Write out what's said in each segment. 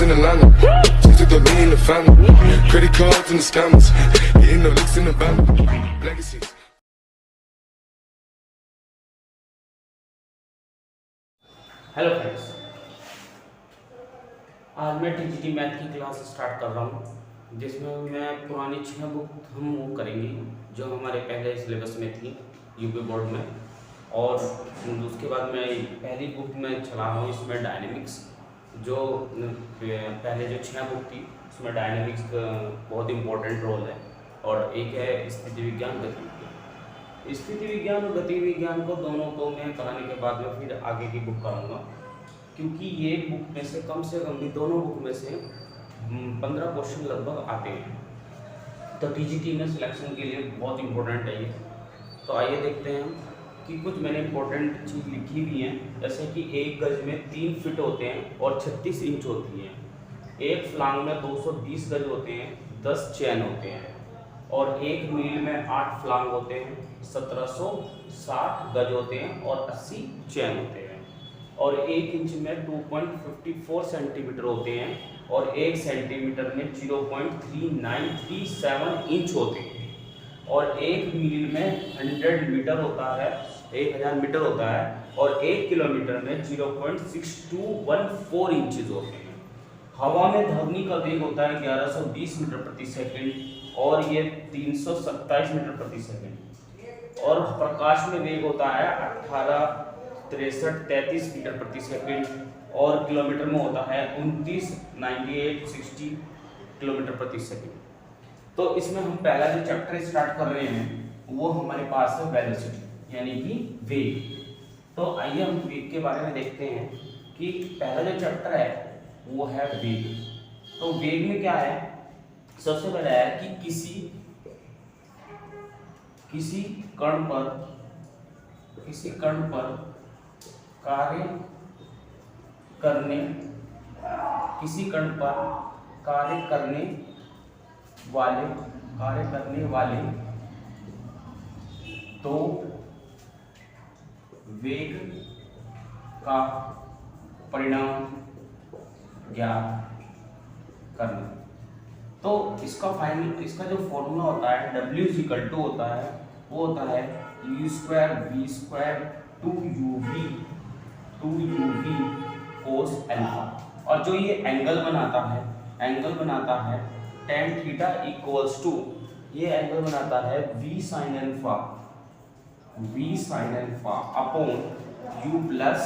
in Atlanta. Just took the me in the family. Credit cards and the scammers. Getting no licks in the band. Legacies. Hello friends, आज मैं TGT math की class start कर रहा हूँ, जिसमें मैं पुरानी 6 बुक हम मूव करेंगे जो हमारे पहले सिलेबस में थी यूपी बोर्ड में। और उसके बाद मैं पहली बुक में चला रहा हूँ, इसमें डायनेमिक्स, जो पहले जो 6 बुक थी उसमें डायनेमिक्स का बहुत इम्पोर्टेंट रोल है। और एक है स्थिति विज्ञान, गति विज्ञान। स्थिति विज्ञान और गति विज्ञान को दोनों को मैं कराने के बाद में फिर आगे की बुक कराऊंगा, क्योंकि ये बुक में से कम भी दोनों बुक में से 15 क्वेश्चन लगभग आते हैं। तो टीजीटी में सिलेक्शन के लिए बहुत इंपॉर्टेंट है ये। तो आइए देखते हैं कि कुछ मैंने इंपॉर्टेंट चीज़ लिखी हुई हैं, जैसे कि 1 गज में 3 फीट होते हैं और 36 इंच होती है। एक फ्लांग में 220 गज होते हैं, 10 चैन होते हैं। और 1 मील में 8 फ्लांग होते हैं, 1760 गज होते हैं और 80 चैन होते हैं। और 1 इंच में 2.54 सेंटीमीटर होते हैं और 1 सेंटीमीटर में 0.3937 इंच होते हैं। और 1 मील में 100 मीटर होता है, 1000 मीटर होता है। और 1 किलोमीटर में 0.6214 इंचेस होते हैं। हवा में ध्वनि का वेग होता है 1120 मीटर प्रति सेकंड और ये 327 मीटर प्रति सेकंड। और प्रकाश में वेग होता है 1863 मीटर प्रति सेकंड और किलोमीटर में होता है 299860 किलोमीटर प्रति सेकंड। तो इसमें हम पहला जो चैप्टर स्टार्ट कर रहे हैं वो हमारे पास है वेलोसिटी, यानी कि वेग। तो आइए हम वेग के बारे में देखते हैं कि पहला जो चैप्टर है वो है वेग। तो वेग में क्या है, सबसे पहले है कि किसी कण पर कार्य करने वाले तो वेग का परिणाम ज्ञात करना। तो इसका जो फॉर्मूला होता है W होता है, वो होता है u² v² 2uv cos alpha. और जो ये एंगल बनाता है tan थीटा इक्वल्स टू, ये एंगल बनाता है v sin alpha upon u plus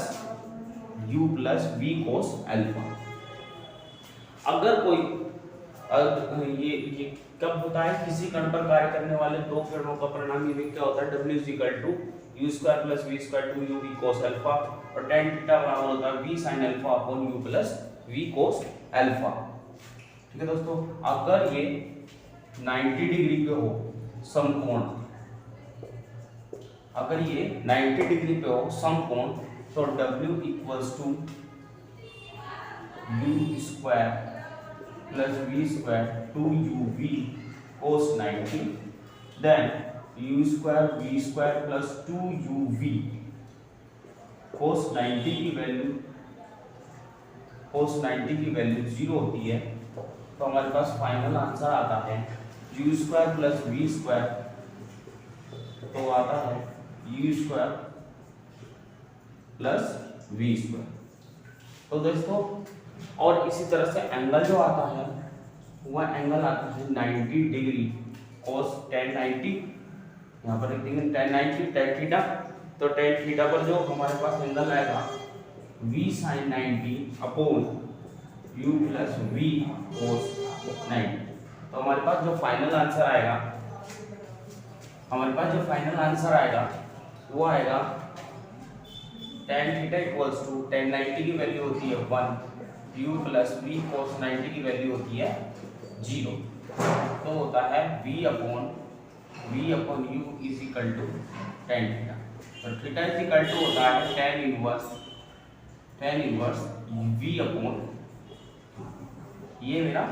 v cos alpha. अगर कोई ये कब होता है, किसी कण पर कार्य करने वाले दो किरणों का परिणाम ये क्या होता है, W = u² + v² 2uv cos alpha. और tan थीटा बराबर होता है v sin alpha upon u plus v cos alpha. ठीक है दोस्तों, अगर ये 90 डिग्री पे हो समकोण, तो W = u² + v² 2uv cos 90, then u² v² + 2uv cos 90 की वैल्यू 0 होती है। तो हमारे पास फाइनल आंसर आता है u² + v², तो आता है u² + v²। तो दोस्तों, और इसी तरह से एंगल जो आता है वह एंगल आता है 90 डिग्री cos tan 90, यहाँ पर लिखेंगे tan 90 tan थीटा। तो tan थीटा पर जो हमारे पास एंगल आएगा v sin 90 upon u plus v cos 90। तो हमारे पास जो फाइनल आंसर आएगा वो आएगा tan theta equals to tan 90 की वैल्यू होती है 1, u प्लस v cos 90 की वैल्यू होती है 0। तो होता है v upon u is equal to tan theta. तो थीटा इज इक्वल टू होता है tan इनवर्स v अपॉन, ये मेरा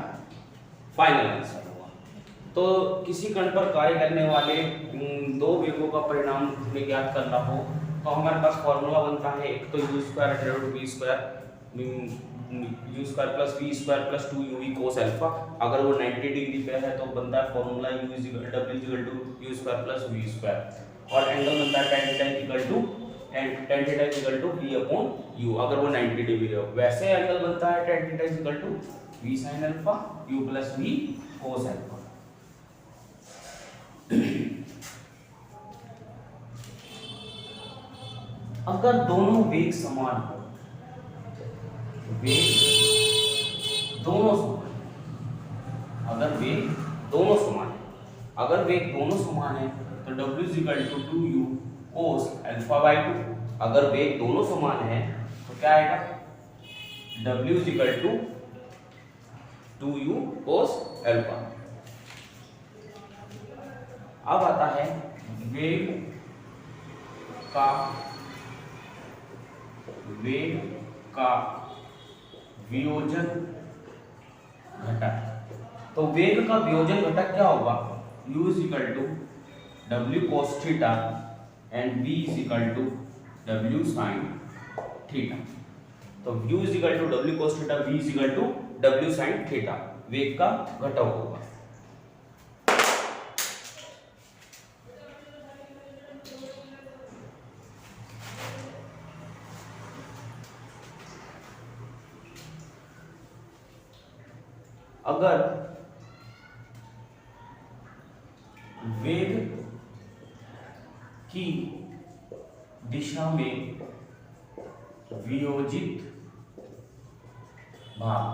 फाइनल आंसर होगा। तो किसी कण पर कार्य करने वाले दो वेगों का परिणाम हमें ज्ञात करना हो तो हमारे पास फॉर्मूला बनता है, एक तो u² / v², U square plus V square plus 2uv cos alpha. अगर वो 90 डिग्री पे है तो बनता है formula u w equal to U square plus V square, और एंगल बनता है tan theta equal to v upon u अगर वो 90 डिग्री हो। वैसे एंगल बनता है tan theta equal to v sin alpha u plus v cos alpha. अगर दोनों वेग समान हो, वेग दोनों समान, अगर वेग दोनों समान है, अगर वेग दोनों समान है तो w is equal to 2u cos alpha by 2। अगर वेग दोनों समान है तो क्या आएगा, w is equal to 2u cos alpha. अब आता है वेग का वियोजन घटक। तो वेग का वियोजन घटक क्या होगा, u is equal to w cos theta and v is equal to w sin theta. तो u is equal to w cos theta, v is equal to w sin theta वेग का घटक होगा। अगर वेग की दिशा में वियोजित भाग,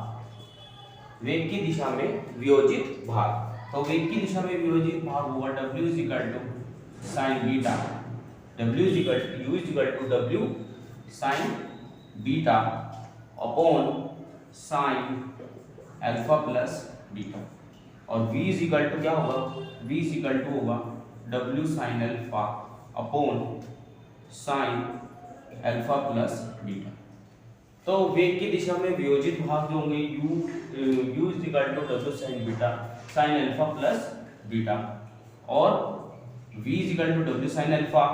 वेग की दिशा में वियोजित भाग, तो वेग की दिशा में वियोजित भाग होगा w is equal to sine beta, w is equal to u is equal to w sine beta upon sine alpha plus beta, और v इज इक्वल टू क्या होगा, v इज इक्वल टू होगा w sine alpha upon sine alpha plus beta. तो वेग की दिशा में वियोजित भाग जो होंगे u is equal to w sine beta sine alpha plus beta, और v is equal to w sine alpha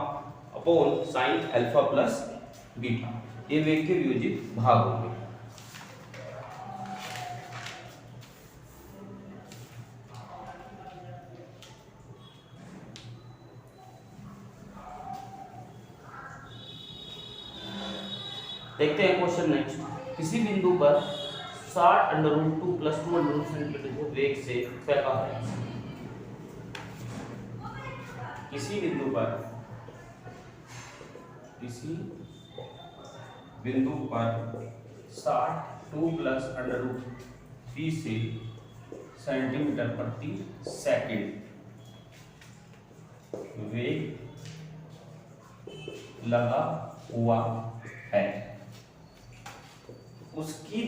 upon sine alpha plus beta. ये वेग के वियोजित भाग होंगे। देखते हैं क्वेश्चन नेक्स्ट। किसी बिंदु पर 60√2 + 2 सेंटीमीटर को वेग से फेंका है। किसी बिंदु पर 60√2 + √3 से सेंटीमीटर प्रति सेकंड वेग लगा हुआ है। उसकी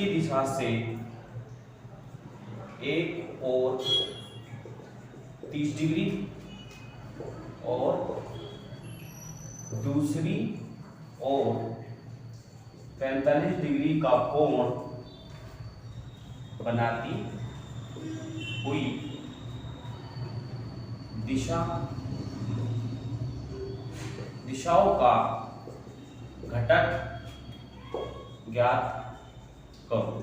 दिशा से एक और 30 डिग्री और दूसरी और 45 डिग्री का कोण बनाती हुई दिशाओं का घटक ज्ञात करो।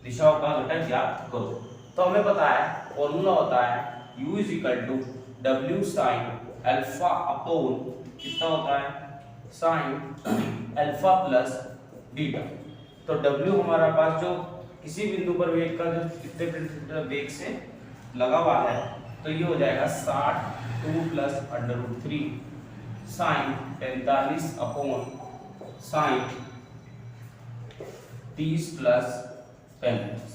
दिशाओं का घटक ज्ञात करो। तो हमें पता है फॉर्मूला होता है u is equal to w sine alpha upon कितना होता है साइन अल्फा प्लस बीटा। तो w हमारा पास जो किसी बिंदु पर वेग का जो कितने वेग से लगा हुआ है, तो ये हो जाएगा 60 + √3 साइन 45 अपॉन साइन 30 + 45।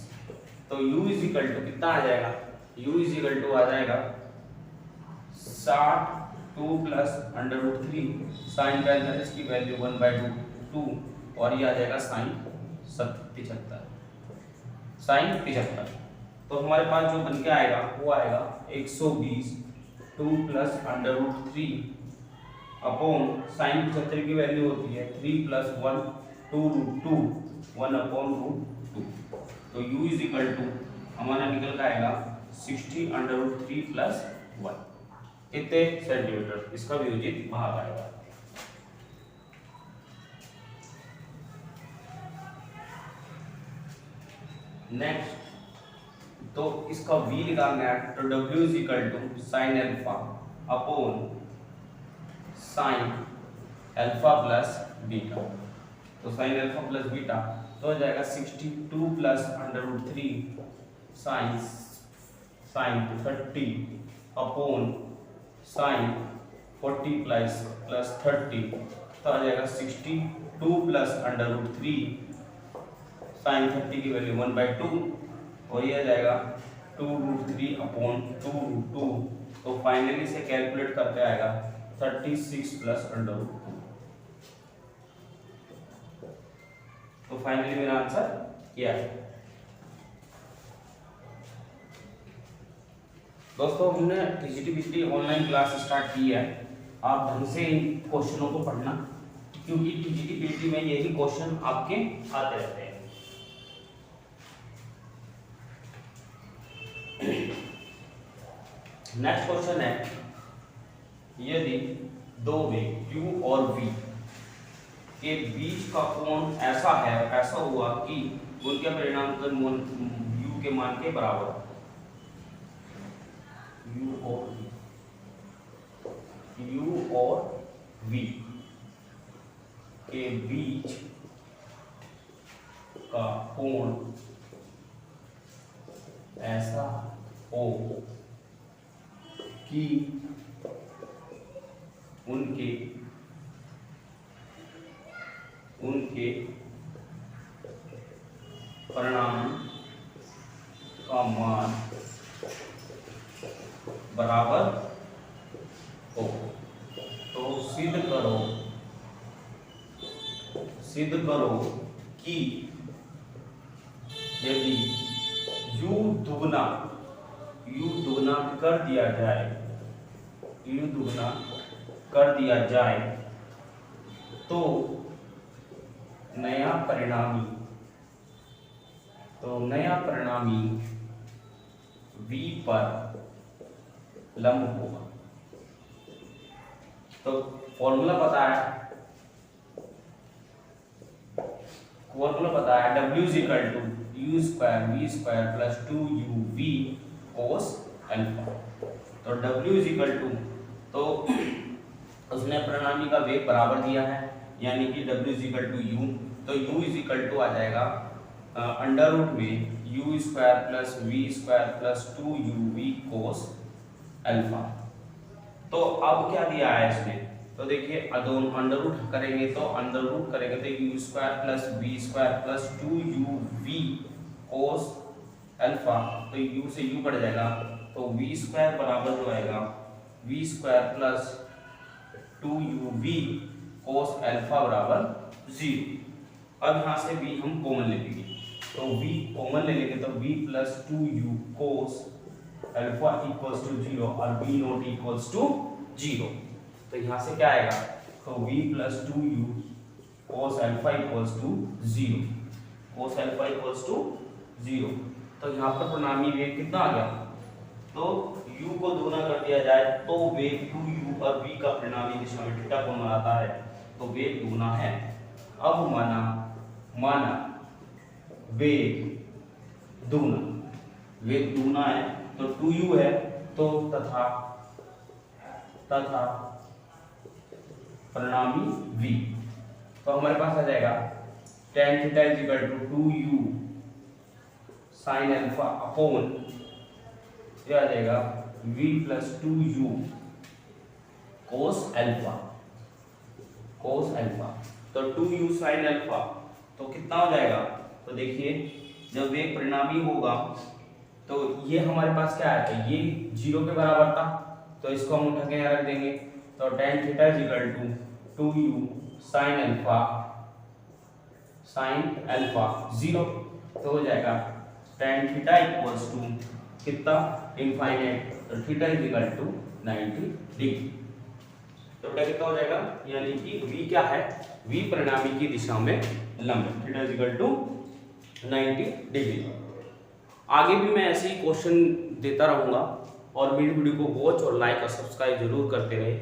तो u इज इक्वल टू कितना आ जाएगा, u इज इक्वल टू आ जाएगा 60 + √3 साइन 45 की वैल्यू 1/2 और ये आ जाएगा साइन 75। तो हमारे पास जो बन के आएगा वो आएगा 120 2 + √3 अपॉन साइन 75 की वैल्यू होती है 3 + 1 2√2 1/√2। तो u इज इक्वल टू हमारा निकल का आएगा 60√3 + 1। कितने सेंटीमीटर, इसका वियोजित भाग आएगा। नेक्स्ट, तो इसका v निकालना है, तो w is equal to sine alpha upon sine alpha plus beta. तो साइन अल्फा प्लस बीटा तो हो जाएगा 62 plus under root 3 sine 30 upon sine 40 plus 30, तो आ जाएगा 62 प्लस अंडर रूट 3 साइन 30 की वैल्यू 1/2 और ये आ जाएगा 2√3 अपॉन 2√2। तो फाइनली से कैलकुलेट करके आएगा 36 प्लस अंडर रूट 2। तो फाइनली मेरा आंसर क्या है? दोस्तों, हमने टीजीटी बिजली ऑनलाइन क्लास स्टार्ट की है। आप ढंग से इन क्वेश्चनों को पढ़ना, क्योंकि टीजीटी बिजली में यही क्वेश्चन आपके आते रहते हैं। नेक्स्ट क्वेश्चन है, यदि दो वेग u और v के बीच का कोण ऐसा हुआ कि उनके परिणाम u के मान के बराबर, u और v के बीच का कोण ऐसा हो कि उनके परिणाम का मान बराबर हो, तो सिद्ध करो कि यदि u दुगना कर दिया जाए तो नया परिणामी v पर लंब होगा। तो फॉर्मूला पता है w is equal to u square v square plus 2uv cos alpha. तो w इज इक्वल टू, तो उसने परिणामी का वेग बराबर दिया है, यानी कि w is equal to u, तो u इज इक्वल टू आ जाएगा अंडर रूट में u square plus v square plus 2uv cos alpha. तो अब क्या दिया है इसने, तो देखिए अंडर रूट करेंगे तो u square plus v square plus 2uv cos alpha, तो u से u बढ़ जाएगा, तो v स्क्वायर बराबर जो आएगा v square plus 2uv cos alpha बराबर 0। अब यहाँ से v हम कॉमन ले लेंगे, तो v कॉमन ले लेंगे तो v plus 2u cos alpha equals to 0 और v नॉट इक्वल्स टू 0। तो यहाँ से क्या आएगा, तो v plus 2u cos alpha equals to 0, cos alpha equals to 0। तो यहाँ पर परिणामी वेग कितना आ गया, तो u को दोगुना कर दिया जाए तो वेग 2u और v का परिणामी दिशा में थीटा कोण बनाता है, तो वेग दुगुना है। अब माना वेग दुगुना है, तो 2u है, तो तथा परिणामी v, तो हमारे पास आ जाएगा tan theta is equal to 2u sine alpha upon ये आ जाएगा v plus 2u cos alpha. तो 2u साइन अल्फा तो कितना हो जाएगा, तो देखिए जब वेग परिणामी होगा तो ये हमारे पास क्या है, तो ये 0 के बराबर था, तो इसको हम उठा के यहाँ रख देंगे, तो tan theta is equal to 2u sine alpha 0, तो हो जाएगा tan थीटा इक्वल्स टू कितना, इनफाइनाइट, तो theta is equal to 90 degree. तो कितना हो जाएगा, यानी कि v क्या है, v परिणामी की दिशा में लंब, theta is equal to 90 degree. आगे भी मैं ऐसे ही क्वेश्चन देता रहूंगा और मेरी वीडियो को वॉच और लाइक और सब्सक्राइब जरूर करते रहे,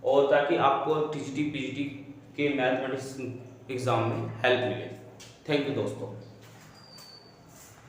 और ताकि आपको टीजीटी पीजीटी के मैथमेटिक्स एग्ज़ाम में हेल्प मिले। थैंक यू दोस्तों।